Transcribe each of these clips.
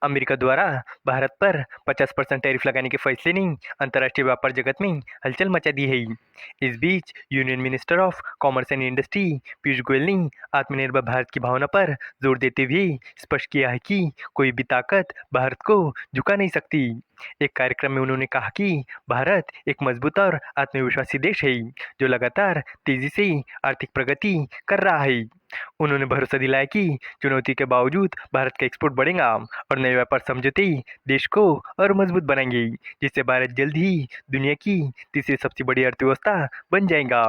America द्वारा भारत पर 50% tariff लगाने के फैसले ने अंतर्राष्ट्रीय व्यापार जगत में हलचल मचा दी है। इस बीच union minister of commerce and industry Piyush Goyal ने आत्मनिर्भर भारत की भावना पर जोर देते हुए स्पष्ट किया है कि कोई भी ताकत भारत को झुका नहीं सकती। एक कार्यक्रम में उन्होंने कहा कि भारत एक मजबूत और आत्मविश्वासी देश है जो लगातार तेजी से आर्थिक प्रगति कर रहा है। उन्होंने भरोसा दिलाया कि चुनौती के बावजूद भारत का एक्सपोर्ट बढ़ेगा और नए व्यापार समझौते देश को और मजबूत बनाएंगे, जिससे भारत जल्द ही दुनिया की तीसरी सबसे बड़ी अर्थव्यवस्था बन जाएगा।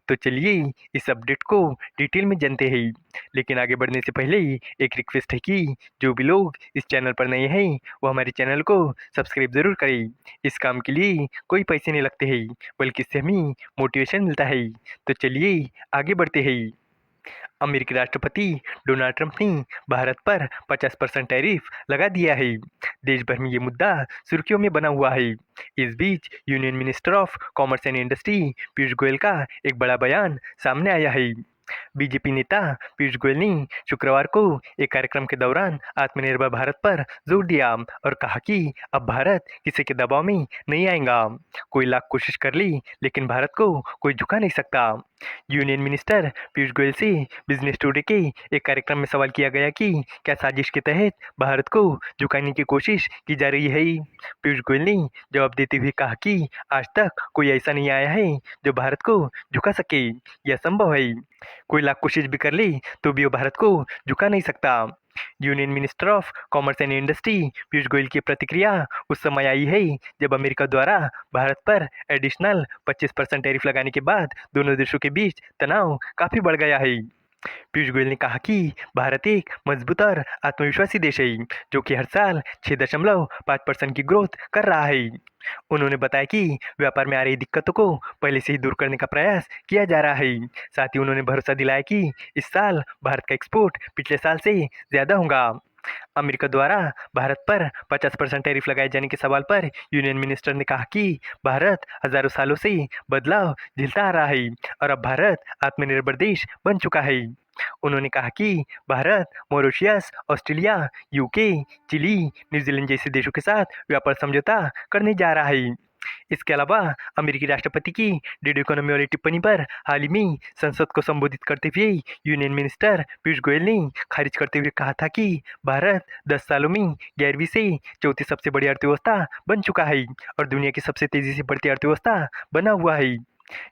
तो चलिए इस अपडेट को डिटेल में जानते हैं, लेकिन आगे बढ़ने से पहले एक रिक्वेस्ट है कि जो भी लोग इस चैनल पर नए हैं वो हमारे चैनल को सब्सक्राइब जरूर करें। इस काम के लिए कोई पैसे नहीं लगते हैं, बल्कि इससे हमें मोटिवेशन मिलता है। तो चलिए आगे बढ़ते हैं। अमेरिकी राष्ट्रपति डोनाल्ड ट्रंप ने भारत पर 50% टैरिफ लगा दिया है। देश भर में ये मुद्दा सुर्खियों में बना हुआ है। इस बीच union minister of commerce and industry Piyush Goyal का एक बड़ा बयान सामने आया है। बीजेपी नेता पीयूष गोयल ने शुक्रवार को एक कार्यक्रम के दौरान आत्मनिर्भर भारत पर जोर दिया और कहा कि अब भारत किसी के दबाव में नहीं आएगा। कोई लाख कोशिश कर ली, लेकिन भारत को कोई झुका नहीं सकता। यूनियन मिनिस्टर पीयूष गोयल से बिजनेस टुडे के एक कार्यक्रम में सवाल किया गया कि क्या साजिश के तहत भारत को झुकाने की कोशिश की जा रही है। पीयूष गोयल ने जवाब देते हुए कहा कि आज तक कोई ऐसा नहीं आया है जो भारत को झुका सके। यह संभव है, कोई लाख कोशिश भी कर ले तो भी वो भारत को झुका नहीं सकता। Union minister of commerce and industry Piyush Goyal की प्रतिक्रिया उस समय आई है जब अमेरिका द्वारा भारत पर एडिशनल 25% टैरिफ लगाने के बाद दोनों देशों के बीच तनाव काफी बढ़ गया है। पीयूष गोयल ने कहा कि भारत एक मजबूत और आत्मविश्वासी देश है जो कि हर साल 6.5% की ग्रोथ कर रहा है। उन्होंने बताया कि व्यापार में आ रही दिक्कतों को पहले से ही दूर करने का प्रयास किया जा रहा है। साथ ही उन्होंने भरोसा दिलाया कि इस साल भारत का एक्सपोर्ट पिछले साल से ज्यादा होगा। अमेरिका द्वारा भारत पर 50% टैरिफ लगाए जाने के सवाल पर यूनियन मिनिस्टर ने कहा कि भारत हजारों सालों से बदलाव झेलता आ रहा है और अब भारत आत्मनिर्भर देश बन चुका है। उन्होंने कहा कि Bharat Mauritius, Australia, UK, Chile, New Zealand जैसे देशों के साथ व्यापार समझौता करने जा रहा है। इसके अलावा अमेरिकी राष्ट्रपति की डेड इकोनॉमी वाली टिप्पणी पर हाल ही में संसद को संबोधित करते हुए यूनियन मिनिस्टर पीयूष गोयल ने खारिज करते हुए कहा था कि भारत 10 सालों में 11वीं से चौथी सबसे बड़ी अर्थव्यवस्था बन चुका है और दुनिया की सबसे तेजी से बढ़ती अर्थव्यवस्था बना हुआ है।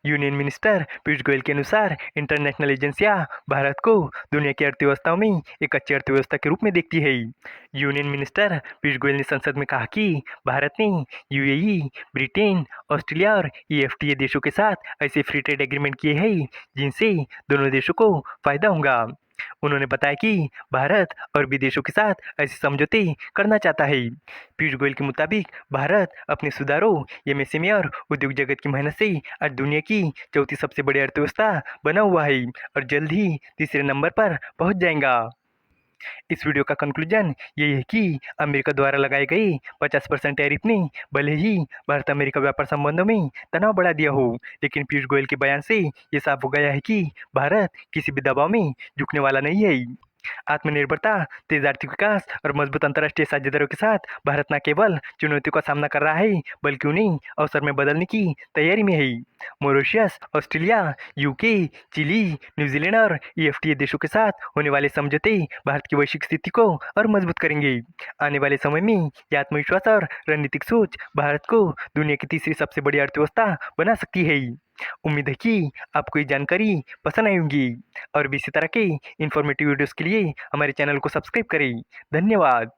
यूनियन मिनिस्टर पीयूष गोयल के अनुसार इंटरनेशनल एजेंसियां भारत को दुनिया की अर्थव्यवस्थाओं में एक अच्छी अर्थव्यवस्था के रूप में देखती है। यूनियन मिनिस्टर पीयूष गोयल ने संसद में कहा कि भारत ने यूएई, ब्रिटेन, ऑस्ट्रेलिया और ईएफटीए देशों के साथ ऐसे फ्री ट्रेड एग्रीमेंट किए हैं जिनसे दोनों देशों को फायदा होगा। उन्होंने बताया कि भारत और विदेशों के साथ ऐसे समझौते करना चाहता है। पीयूष गोयल के मुताबिक भारत अपने सुधारों, एमएसएमई और उद्योग जगत की मेहनत से आज दुनिया की चौथी सबसे बड़ी अर्थव्यवस्था बना हुआ है और जल्द ही तीसरे नंबर पर पहुंच जाएगा। इस वीडियो का कंक्लूजन यही है कि अमेरिका द्वारा लगाए गए 50% टैरिफ ने भले ही भारत अमेरिका व्यापार संबंधों में तनाव बढ़ा दिया हो, लेकिन पीयूष गोयल के बयान से ये साफ हो गया है कि भारत किसी भी दबाव में झुकने वाला नहीं है। आत्मनिर्भरता, तेज आर्थिक विकास और मजबूत अंतर्राष्ट्रीय साझेदारों के साथ भारत न केवल चुनौतियों का सामना कर रहा है बल्कि उन्हें अवसर में बदलने की तैयारी में है। Mauritius, Australia, UK, Chile, New Zealand और ईएफटीए देशों के साथ होने वाले समझौते भारत की वैश्विक स्थिति को और मजबूत करेंगे। आने वाले समय में यह आत्मविश्वास और रणनीतिक सोच भारत को दुनिया की तीसरी सबसे बड़ी अर्थव्यवस्था बना सकती है। उम्मीद है कि आपको ये जानकारी पसंद आई होगी और भी इसी तरह के इंफॉर्मेटिव वीडियोस के लिए हमारे चैनल को सब्सक्राइब करें। धन्यवाद।